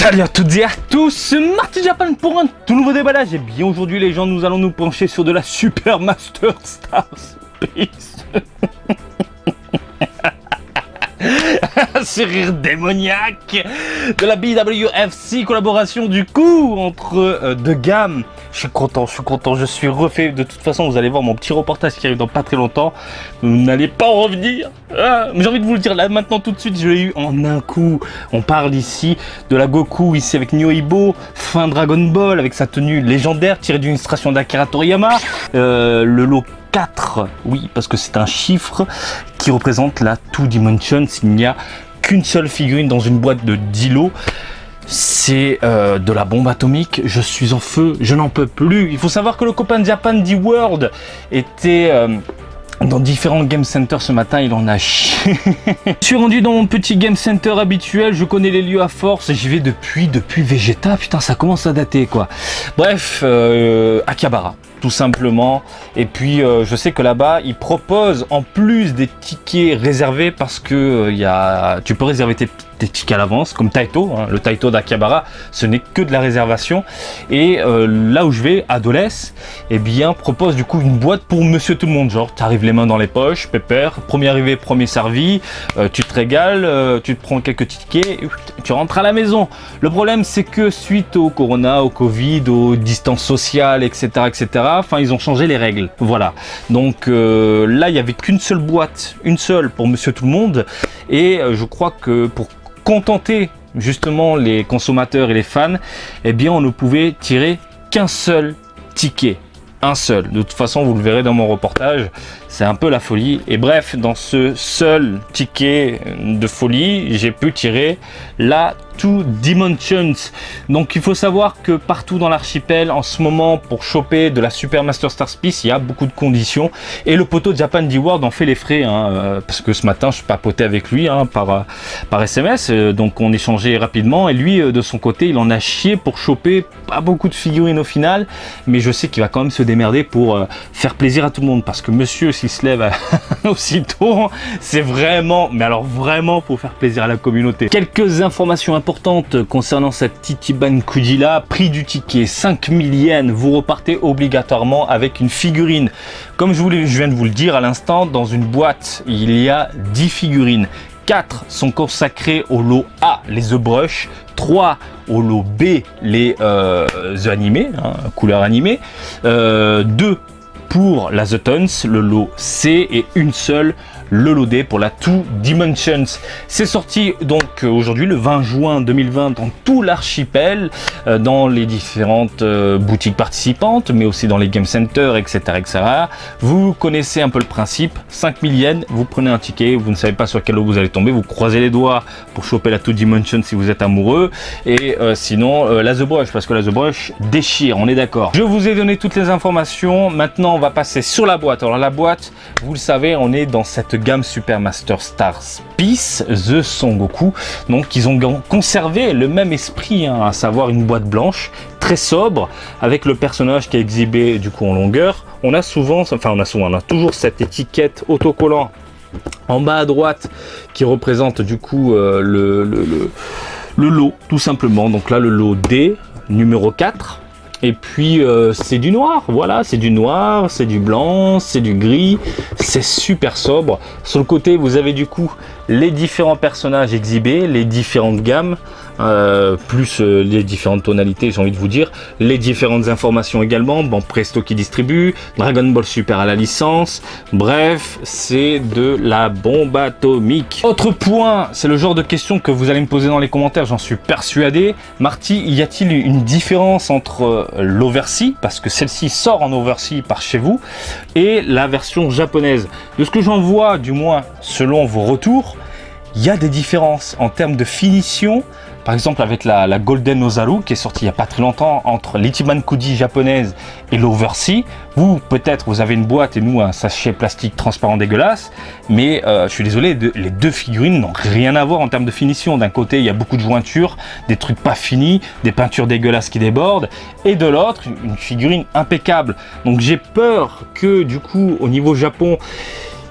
Salut à toutes et à tous, c'est Marty Japan pour un tout nouveau déballage. Et bien aujourd'hui les gens, nous allons nous pencher sur de la Super Master Stars Peace. Ce rire démoniaque de la BWFC, collaboration du coup entre deux gammes. Je suis content, je suis refait. De toute façon, vous allez voir mon petit reportage qui arrive dans pas très longtemps. Vous n'allez pas en revenir. Mais j'ai envie de vous le dire là maintenant tout de suite, je l'ai eu en un coup. On parle ici de la Goku, ici avec Nyoibo, fin Dragon Ball, avec sa tenue légendaire tirée d'une illustration d'Akira Toriyama. Le lot 4, oui, parce que c'est un chiffre qui représente la Two Dimensions. Il n'y a qu'une seule figurine dans une boîte de 10 lots. C'est de la bombe atomique, je suis en feu, je n'en peux plus. Il faut savoir que le copain de Japan D-World était dans différents game centers ce matin, il en a chié. Je suis rendu dans mon petit game center habituel, je connais les lieux à force, j'y vais depuis Vegeta, putain ça commence à dater quoi. Bref, Akihabara. Tout simplement, et puis je sais que là-bas ils proposent en plus des tickets réservés parce que tu peux réserver tes tickets à l'avance comme Taito, hein, le Taito d'Akihabara ce n'est que de la réservation, et là où je vais à Dolès, eh bien propose du coup une boîte pour monsieur tout le monde, genre tu arrives les mains dans les poches, pépère, premier arrivé premier servi, tu te régales, tu te prends quelques tickets et tu rentres à la maison. Le problème c'est que suite au corona, au Covid, aux distances sociales, etc., enfin ils ont changé les règles, voilà. Donc là il n'y avait qu'une seule boîte, une seule pour monsieur tout le monde, et je crois que pour contenter justement les consommateurs et les fans, eh bien on ne pouvait tirer qu'un seul ticket, un seul. De toute façon vous le verrez dans mon reportage, c'est un peu la folie. Et bref, dans ce seul ticket de folie, j'ai pu tirer la Two Dimensions. Donc il faut savoir que partout dans l'archipel en ce moment, pour choper de la Super Master Stars Peace, il y a beaucoup de conditions, et le poteau de Japan D-World en fait les frais, hein, parce que ce matin je papotais avec lui, hein, par SMS, donc on échangeait rapidement, et lui de son côté il en a chié pour choper pas beaucoup de figurines au final, mais je sais qu'il va quand même se démerder pour faire plaisir à tout le monde, parce que monsieur s'il se lève aussitôt, c'est vraiment, mais alors vraiment pour faire plaisir à la communauté. Quelques informations importante concernant cette Titiban Kujila. Prix du ticket 5000 yens, vous repartez obligatoirement avec une figurine. Comme je viens de vous le dire à l'instant, dans une boîte il y a 10 figurines. 4 sont consacrés au lot A, les The Brush, 3 au lot B, les The Animés, hein, couleur animée, 2 pour la The Tons, le lot C, et une seule le lot D pour la Two Dimensions. C'est sorti donc aujourd'hui le 20 juin 2020 dans tout l'archipel, dans les différentes boutiques participantes, mais aussi dans les game centers, etc., etc. Vous connaissez un peu le principe, 5000 yens, vous prenez un ticket, vous ne savez pas sur quel lot vous allez tomber, vous croisez les doigts pour choper la Two Dimensions si vous êtes amoureux, et sinon la The Brush, parce que la The Brush déchire, on est d'accord. Je vous ai donné toutes les informations, maintenant on va passer sur la boîte. Alors la boîte, vous le savez, on est dans cette gamme Super Master Stars Peace, The Son Goku. Donc ils ont conservé le même esprit, hein, à savoir une boîte blanche très sobre avec le personnage qui est exhibé du coup en longueur. On a toujours cette étiquette autocollant en bas à droite qui représente du coup le lot tout simplement. Donc là le lot D numéro 4. Et puis c'est du noir, voilà, c'est du noir, c'est du blanc, c'est du gris, c'est super sobre. Sur le côté, vous avez du coup les différents personnages exhibés, les différentes gammes, plus les différentes tonalités, j'ai envie de vous dire, les différentes informations également. Bon, Presto qui distribue, Dragon Ball Super à la licence, bref, c'est de la bombe atomique. Autre point, c'est le genre de question que vous allez me poser dans les commentaires, j'en suis persuadé. Marty, y a-t-il une différence entre l'oversea, parce que celle-ci sort en oversea par chez vous, et la version japonaise? De ce que j'en vois, du moins selon vos retours, il y a des différences en termes de finition. Par exemple avec la Golden Ozaru qui est sortie il n'y a pas très longtemps, entre l'Ichiban Kuji japonaise et l'oversea. Vous, peut-être, vous avez une boîte et nous un sachet plastique transparent dégueulasse, mais je suis désolé, les deux figurines n'ont rien à voir en termes de finition. D'un côté, il y a beaucoup de jointures, des trucs pas finis, des peintures dégueulasses qui débordent, et de l'autre, une figurine impeccable. Donc j'ai peur que du coup, au niveau Japon,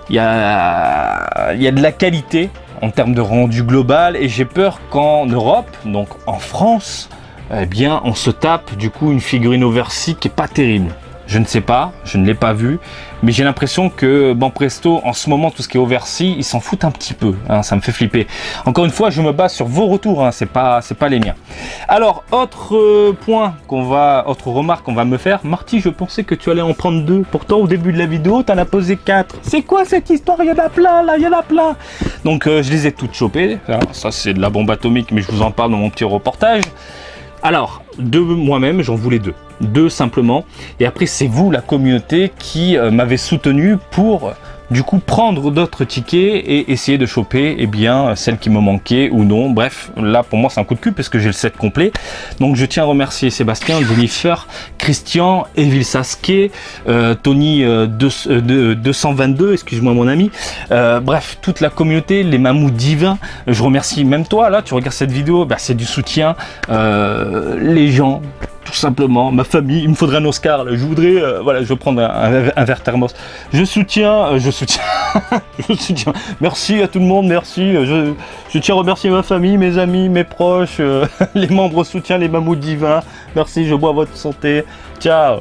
il y a de la qualité, en termes de rendu global, et j'ai peur qu'en Europe, donc en France, eh bien on se tape du coup une figurine Oversea qui est pas terrible. Je ne sais pas, je ne l'ai pas vu, mais j'ai l'impression que Banpresto, en ce moment, tout ce qui est Oversea, ils s'en foutent un petit peu, hein, ça me fait flipper. Encore une fois, je me base sur vos retours, hein, c'est pas les miens. Alors, autre autre remarque qu'on va me faire. Marty, je pensais que tu allais en prendre 2. Pourtant, au début de la vidéo, tu en as posé 4. C'est quoi cette histoire? Il y en a plein, là, il y en a plein. Donc, je les ai toutes chopées. Ça, c'est de la bombe atomique, mais je vous en parle dans mon petit reportage. Alors, de moi-même, j'en voulais 2. 2 simplement. Et après, c'est vous, la communauté, qui m'avez soutenu pour, du coup, prendre d'autres tickets et essayer de choper, eh bien, celles qui me manquaient ou non. Bref, là, pour moi, c'est un coup de cul parce que j'ai le set complet. Donc, je tiens à remercier Sébastien, Jennifer, Christian, Evil Sasuke, Tony 222, excuse-moi mon ami. Bref, toute la communauté, les mammouths divins. Je remercie même toi, là, tu regardes cette vidéo, bah, c'est du soutien. Les gens, tout simplement, ma famille, il me faudrait un Oscar, là. Je voudrais, voilà, je vais prendre un verre thermos. Je soutiens, je soutiens, merci à tout le monde, merci, je tiens à remercier ma famille, mes amis, mes proches, les membres soutiens, les mammouths divins, merci, je bois à votre santé, ciao.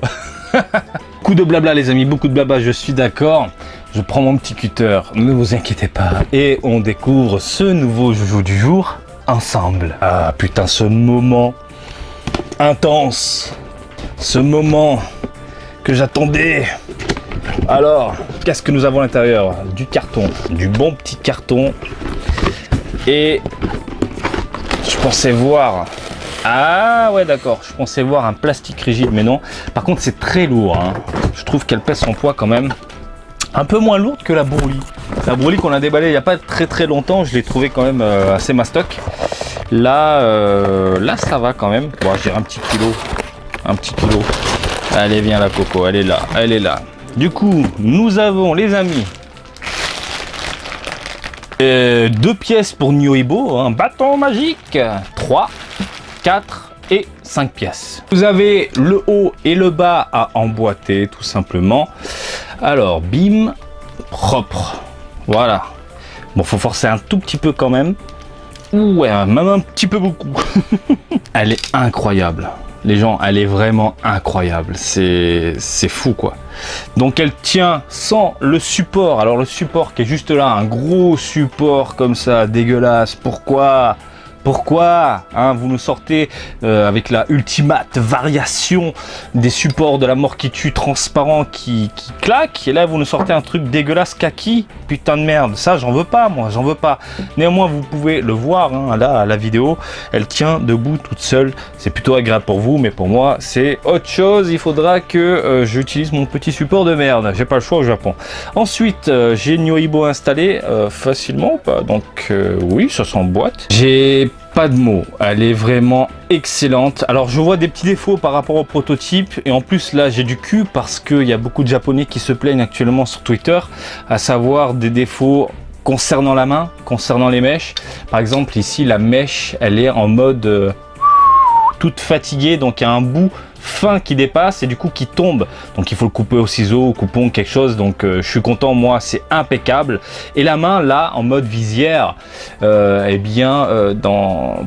Coup de blabla les amis, beaucoup de blabla, je suis d'accord. Je prends mon petit cutter, ne vous inquiétez pas, et on découvre ce nouveau joujou du jour ensemble. Ah putain, ce moment intense, ce moment que j'attendais. Alors, qu'est-ce que nous avons à l'intérieur? Du carton, du bon petit carton. Et je pensais voir... Ah ouais d'accord, je pensais voir un plastique rigide, mais non. Par contre, c'est très lourd, hein. Je trouve qu'elle pèse son poids quand même. Un peu moins lourde que la Broly. La Broly qu'on a déballée il n'y a pas très longtemps, je l'ai trouvé quand même assez mastoc. Là, ça va quand même. Bon, je dirais un petit kilo. Allez, viens la Coco, elle est là. Du coup, nous avons, les amis, 2 pièces pour Niohibo, un bâton magique, 3, 4 et 5 pièces. Vous avez le haut et le bas à emboîter, tout simplement. Alors, bim, propre. Voilà. Bon, faut forcer un tout petit peu quand même. Ouais, même un petit peu beaucoup. Elle est incroyable. Les gens, elle est vraiment incroyable. C'est fou, quoi. Donc, elle tient sans le support. Alors, le support qui est juste là, un gros support comme ça, dégueulasse. Pourquoi hein, vous nous sortez avec la ultimate variation des supports de la mort qui tue transparent qui claque, et là vous nous sortez un truc dégueulasse kaki, putain de merde, ça j'en veux pas, moi j'en veux pas. Néanmoins vous pouvez le voir, hein, là à la vidéo, elle tient debout toute seule, c'est plutôt agréable pour vous, mais pour moi c'est autre chose, il faudra que j'utilise mon petit support de merde, j'ai pas le choix au Japon. Ensuite j'ai Niohibo installé facilement, donc oui ça s'emboîte. J'ai pas de mots, elle est vraiment excellente. Alors je vois des petits défauts par rapport au prototype, et en plus là j'ai du cul parce qu'il y a beaucoup de japonais qui se plaignent actuellement sur Twitter, à savoir des défauts concernant la main, concernant les mèches. Par exemple ici la mèche elle est en mode toute fatiguée, donc il y a un bout fin qui dépasse et du coup qui tombe, donc il faut le couper au ciseau, au coupon, quelque chose. Donc je suis content, moi c'est impeccable. Et la main là en mode visière, eh bien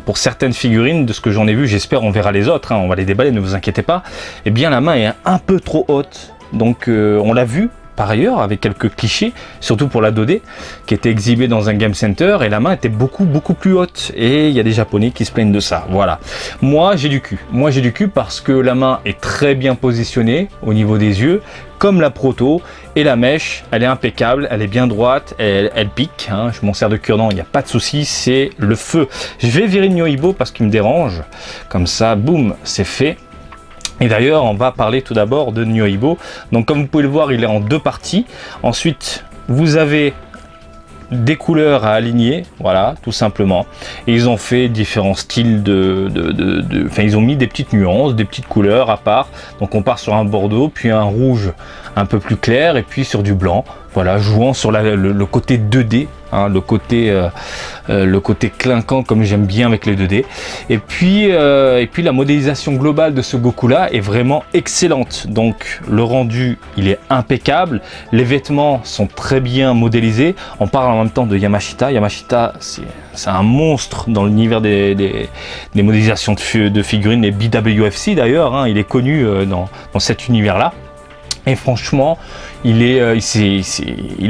pour certaines figurines, de ce que j'en ai vu, j'espère on verra les autres, hein, on va les déballer, ne vous inquiétez pas, eh bien la main est un peu trop haute, donc on l'a vu par ailleurs avec quelques clichés, surtout pour la 2D qui était exhibée dans un game center, et la main était beaucoup plus haute, et il y a des japonais qui se plaignent de ça. Voilà, moi j'ai du cul parce que la main est très bien positionnée au niveau des yeux comme la proto, et la mèche elle est impeccable, elle est bien droite, elle pique, hein, je m'en sers de cure-dent, il n'y a pas de souci, c'est le feu. Je vais virer Niohibo parce qu'il me dérange, comme ça boum c'est fait. Et d'ailleurs, on va parler tout d'abord de Niohibo. Donc comme vous pouvez le voir, il est en 2 parties. Ensuite, vous avez des couleurs à aligner, voilà, tout simplement. Et ils ont fait différents styles enfin, ils ont mis des petites nuances, des petites couleurs à part. Donc on part sur un bordeaux, puis un rouge un peu plus clair, et puis sur du blanc. Voilà, jouant sur le côté 2D, hein, le côté clinquant comme j'aime bien avec les 2D. Et puis la modélisation globale de ce Goku là est vraiment excellente. Donc le rendu il est impeccable, les vêtements sont très bien modélisés. On parle en même temps de Yamashita. Yamashita c'est un monstre dans l'univers des modélisations de figurines, les BWFC d'ailleurs, hein, il est connu dans cet univers là. Et franchement, il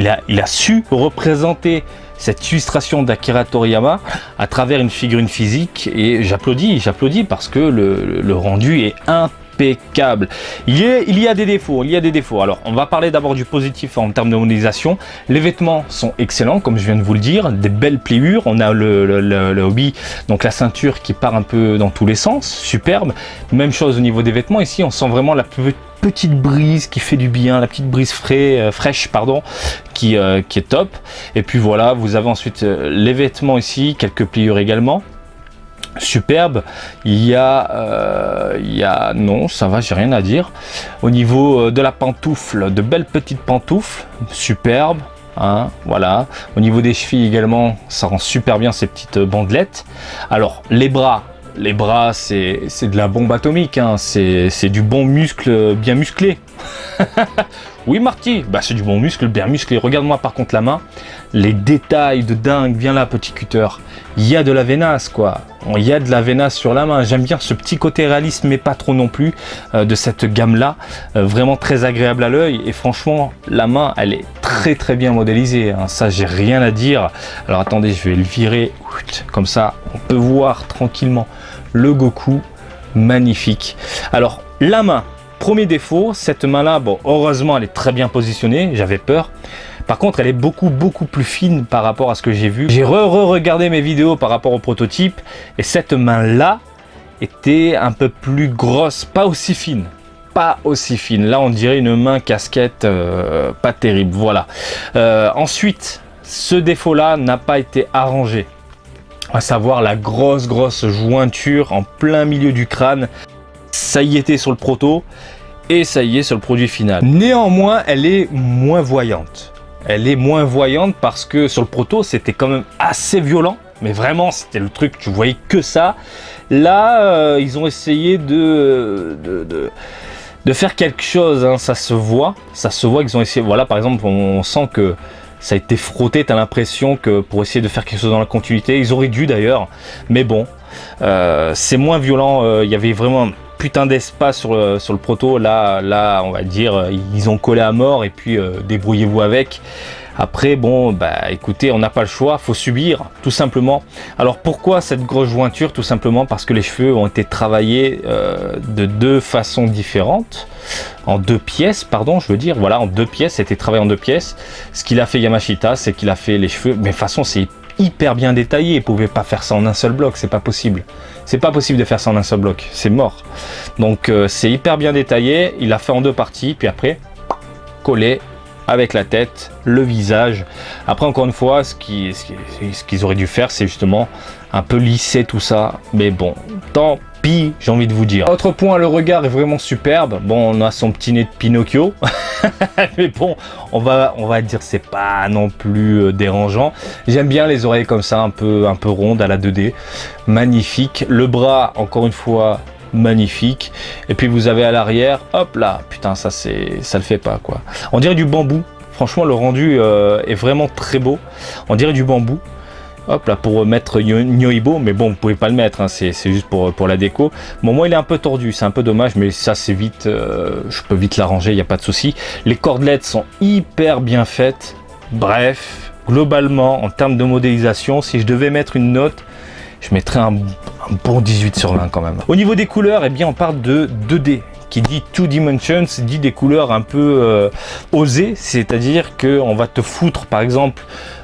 a su représenter cette illustration d'Akira Toriyama à travers une figurine physique, et j'applaudis parce que le rendu est impeccable. Il y a des défauts, Alors, on va parler d'abord du positif en termes de modélisation. Les vêtements sont excellents, comme je viens de vous le dire, des belles pliures. On a le hobby, donc la ceinture qui part un peu dans tous les sens, superbe. Même chose au niveau des vêtements. Ici, on sent vraiment la petite brise qui fait du bien, la petite brise fraîche, pardon, qui est top. Et puis voilà, vous avez ensuite les vêtements ici, quelques pliures également. Superbe. Non, ça va, j'ai rien à dire. Au niveau de la pantoufle, de belles petites pantoufles, superbe. Hein, voilà. Au niveau des chevilles également, ça rend super bien ces petites bandelettes. Alors les bras, c'est de la bombe atomique, hein. C'est du bon muscle bien musclé. Oui Marty, bah c'est du bon muscle bien musclé. Regarde-moi par contre la main, les détails de dingue. Viens là petit cutter, il y a de la veinasse quoi. Il y a de la veinasse sur la main. J'aime bien ce petit côté réaliste, mais pas trop non plus, de cette gamme là. Vraiment très agréable à l'œil, et franchement la main elle est très bien modélisée, hein. Ça j'ai rien à dire. Alors attendez, je vais le virer comme ça, on peut voir tranquillement le Goku, magnifique. Alors la main, premier défaut, cette main là, bon heureusement elle est très bien positionnée, j'avais peur. Par contre elle est beaucoup plus fine par rapport à ce que j'ai vu. J'ai regardé mes vidéos par rapport au prototype, et cette main là était un peu plus grosse, pas aussi fine. Là on dirait une main casquette, pas terrible, voilà. Ensuite, ce défaut là n'a pas été arrangé, à savoir la grosse jointure en plein milieu du crâne. Ça y était sur le proto, et ça y est sur le produit final. Néanmoins elle est moins voyante. Parce que sur le proto c'était quand même assez violent, mais vraiment c'était le truc, tu voyais que ça. Là ils ont essayé de faire quelque chose, hein. Ça se voit qu'ils ont essayé. Voilà, par exemple on sent que ça a été frotté, t'as l'impression que pour essayer de faire quelque chose dans la continuité, ils auraient dû d'ailleurs, mais bon, c'est moins violent. Il y avait vraiment un putain d'espace sur le proto. Là on va dire ils ont collé à mort, et puis débrouillez-vous avec. Après bon, bah écoutez, on n'a pas le choix, faut subir tout simplement. Alors pourquoi cette grosse jointure? Tout simplement parce que les cheveux ont été travaillés de deux façons différentes, en deux pièces, pardon, je veux dire, voilà, en deux pièces, c'était travaillé en deux pièces. Ce qu'il a fait Yamashita, c'est qu'il a fait les cheveux, mais de toute façon c'est hyper bien détaillé, il pouvait pas faire ça en un seul bloc, c'est pas possible. C'est pas possible de faire ça en un seul bloc, c'est mort. Donc c'est hyper bien détaillé, il a fait en deux parties, puis après collé avec la tête, le visage. Après encore une fois, ce qu'ils auraient dû faire, c'est justement un peu lisser tout ça, mais bon, tant pis, j'ai envie de vous dire. Autre point, le regard est vraiment superbe. Bon, on a son petit nez de Pinocchio, mais bon, on va dire c'est pas non plus dérangeant. J'aime bien les oreilles comme ça, un peu rondes à la 2D, magnifique. Le bras, encore une fois, magnifique. Et puis vous avez à l'arrière, hop là, putain, ça le fait pas quoi. On dirait du bambou. Franchement, le rendu est vraiment très beau. On dirait du bambou. Hop là, pour mettre Nyoibo, mais bon, vous pouvez pas le mettre, hein, c'est juste pour la déco. Bon, moi il est un peu tordu, c'est un peu dommage, mais ça c'est vite, je peux vite l'arranger, il n'y a pas de souci. Les cordelettes sont hyper bien faites. Bref, globalement, en termes de modélisation, si je devais mettre une note, je mettrais un bon 18 sur 20 quand même. Au niveau des couleurs, eh bien on parle de 2D. Qui dit 2 dimensions, dit des couleurs un peu osées, c'est-à-dire qu'on va te foutre par exemple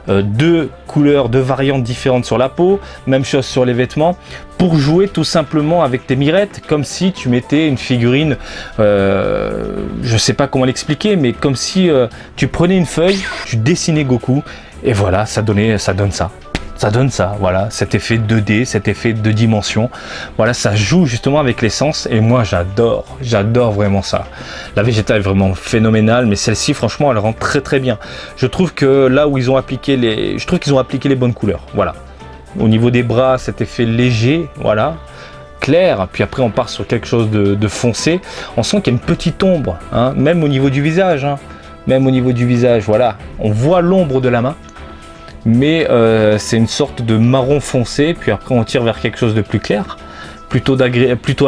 deux couleurs, deux variantes différentes sur la peau, même chose sur les vêtements, pour jouer tout simplement avec tes mirettes, comme si tu mettais une figurine, je sais pas comment l'expliquer, mais comme si tu prenais une feuille, tu dessinais Goku, et voilà, ça donne ça. Ça donne ça, voilà, cet effet 2D, cet effet 2 dimensions. Voilà, ça joue justement avec l'essence et moi j'adore vraiment ça. La Vegeta est vraiment phénoménale, mais celle-ci franchement elle rend très très bien. Je trouve que là où ils ont appliqué qu'ils ont appliqué les bonnes couleurs, voilà. Au niveau des bras, cet effet léger, voilà, clair, puis après on part sur quelque chose de foncé. On sent qu'il y a une petite ombre, hein, même au niveau du visage, hein. Même au niveau du visage, voilà. On voit l'ombre de la main. Mais c'est une sorte de marron foncé, puis après on tire vers quelque chose de plus clair, plutôt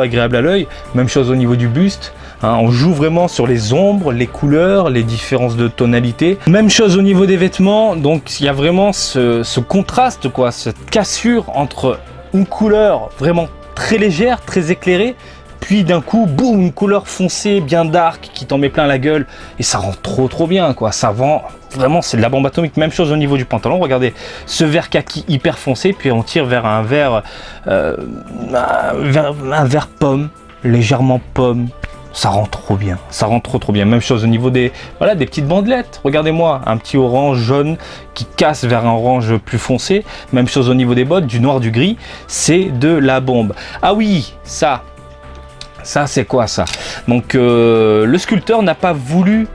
agréable à l'œil. Même chose au niveau du buste, hein, on joue vraiment sur les ombres, les couleurs, les différences de tonalité. Même chose au niveau des vêtements, donc il y a vraiment ce contraste, quoi, cette cassure entre une couleur vraiment très légère, très éclairée, puis d'un coup, boum, une couleur foncée, bien dark, qui t'en met plein la gueule, et ça rend trop bien, quoi. Ça vend, vraiment, c'est de la bombe atomique. Même chose au niveau du pantalon, regardez, ce vert kaki hyper foncé, puis on tire vers un vert pomme, légèrement pomme. Ça rend trop bien, ça rend trop bien. Même chose au niveau des petites bandelettes. Regardez-moi, un petit orange jaune qui casse vers un orange plus foncé. Même chose au niveau des bottes, du noir, du gris. C'est de la bombe. Ah oui, ça c'est quoi ça? Donc le sculpteur n'a pas voulu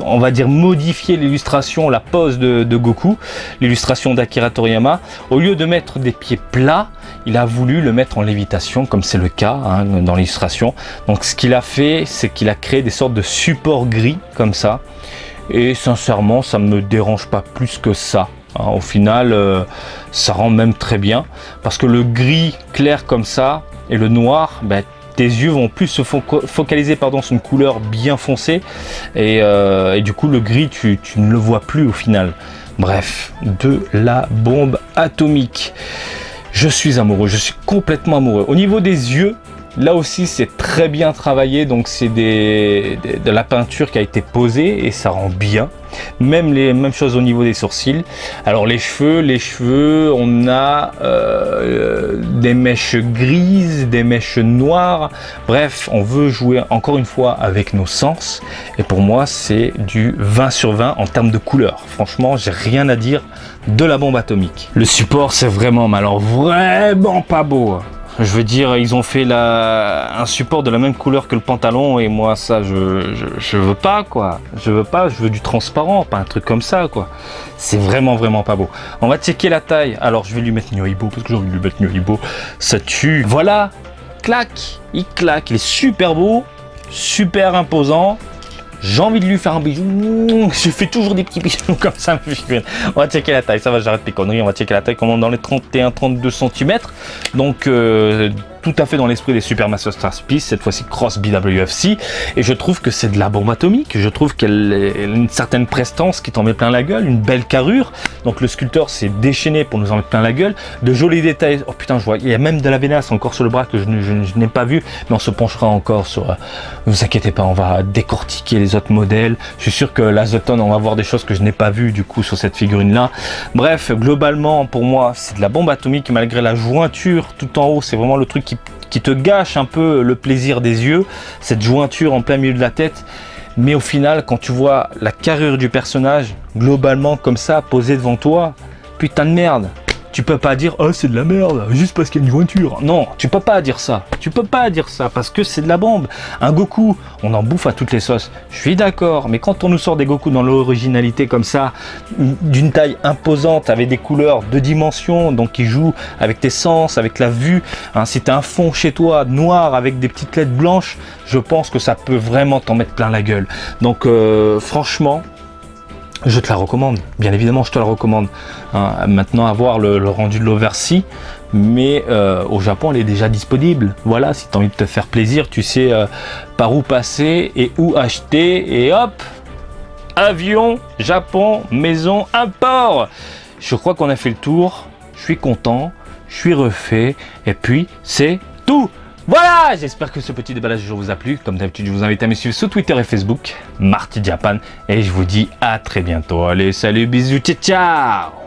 on va dire modifier l'illustration, la pose de Goku, l'illustration d'Akira Toriyama. Au lieu de mettre des pieds plats, il a voulu le mettre en lévitation, comme c'est le cas, hein, dans l'illustration. Donc ce qu'il a fait, c'est qu'il a créé des sortes de supports gris comme ça. Et sincèrement, ça ne me dérange pas plus que ça. Hein, au final, ça rend même très bien. Parce que le gris clair comme ça et le noir, ben, tes yeux vont plus se focaliser sur une couleur bien foncée et du coup le gris tu ne le vois plus au final. Bref, de la bombe atomique. Je suis amoureux, je suis complètement amoureux. Au niveau des yeux, là aussi c'est très bien travaillé, donc c'est de la peinture qui a été posée et ça rend bien. Même chose au niveau des sourcils. Alors les cheveux, on a des mèches grises, des mèches noires. Bref, on veut jouer encore une fois avec nos sens. Et pour moi, c'est du 20 sur 20 en termes de couleurs. Franchement, j'ai rien à dire de la bombe atomique. Le support, c'est vraiment, mais alors vraiment pas beau. Je veux dire, ils ont fait un support de la même couleur que le pantalon et moi ça je veux pas, quoi. Je veux du transparent, pas un truc comme ça, quoi. C'est vraiment pas beau. On va checker la taille. Alors je vais lui mettre Nyoibo parce que j'ai envie de lui mettre Nyoibo. Ça tue. Voilà, il claque, il est super beau, super imposant. J'ai envie de lui faire un bisou. Je fais toujours des petits bisous comme ça. On va checker la taille. Ça va, j'arrête mes conneries. On va checker la taille. Comme dans les 31-32 cm. Donc, tout à fait dans l'esprit des Super Masterpiece. Cette fois-ci, Cross BWFC. Et je trouve que c'est de la bombe atomique. Je trouve qu'elle a une certaine prestance qui t'en met plein la gueule. Une belle carrure. Donc, le sculpteur s'est déchaîné pour nous en mettre plein la gueule. De jolis détails. Oh putain, je vois. Il y a même de la vénasse encore sur le bras que je n'ai pas vu. Mais on se penchera encore sur. Ne vous inquiétez pas, on va décortiquer les autres modèles. Je suis sûr que la Zoton, on va voir des choses que je n'ai pas vues du coup sur cette figurine là. Bref, globalement pour moi c'est de la bombe atomique malgré la jointure tout en haut. C'est vraiment le truc qui te gâche un peu le plaisir des yeux, cette jointure en plein milieu de la tête. Mais au final, quand tu vois la carrure du personnage globalement comme ça posée devant toi, putain de merde. Tu peux pas dire oh c'est de la merde juste parce qu'il y a une jointure. Non, tu peux pas dire ça. Tu peux pas dire ça parce que c'est de la bombe. Un Goku, on en bouffe à toutes les sauces. Je suis d'accord, mais quand on nous sort des Goku dans l'originalité comme ça, d'une taille imposante, avec des couleurs de dimension, donc qui jouent avec tes sens, avec la vue. Hein, si t'as un fond chez toi noir avec des petites lettres blanches, je pense que ça peut vraiment t'en mettre plein la gueule. Donc franchement. Je te la recommande, bien évidemment je te la recommande. Hein, maintenant à voir le rendu de l'Oversea, mais au Japon elle est déjà disponible. Voilà, si tu as envie de te faire plaisir, tu sais par où passer et où acheter, et hop, avion, Japon, maison, import. Je crois qu'on a fait le tour, je suis content, je suis refait, et puis c'est tout. Voilà, j'espère que ce petit déballage du jour vous a plu. Comme d'habitude, je vous invite à me suivre sur Twitter et Facebook, Marty Japan, et je vous dis à très bientôt. Allez, salut, bisous, ciao, ciao.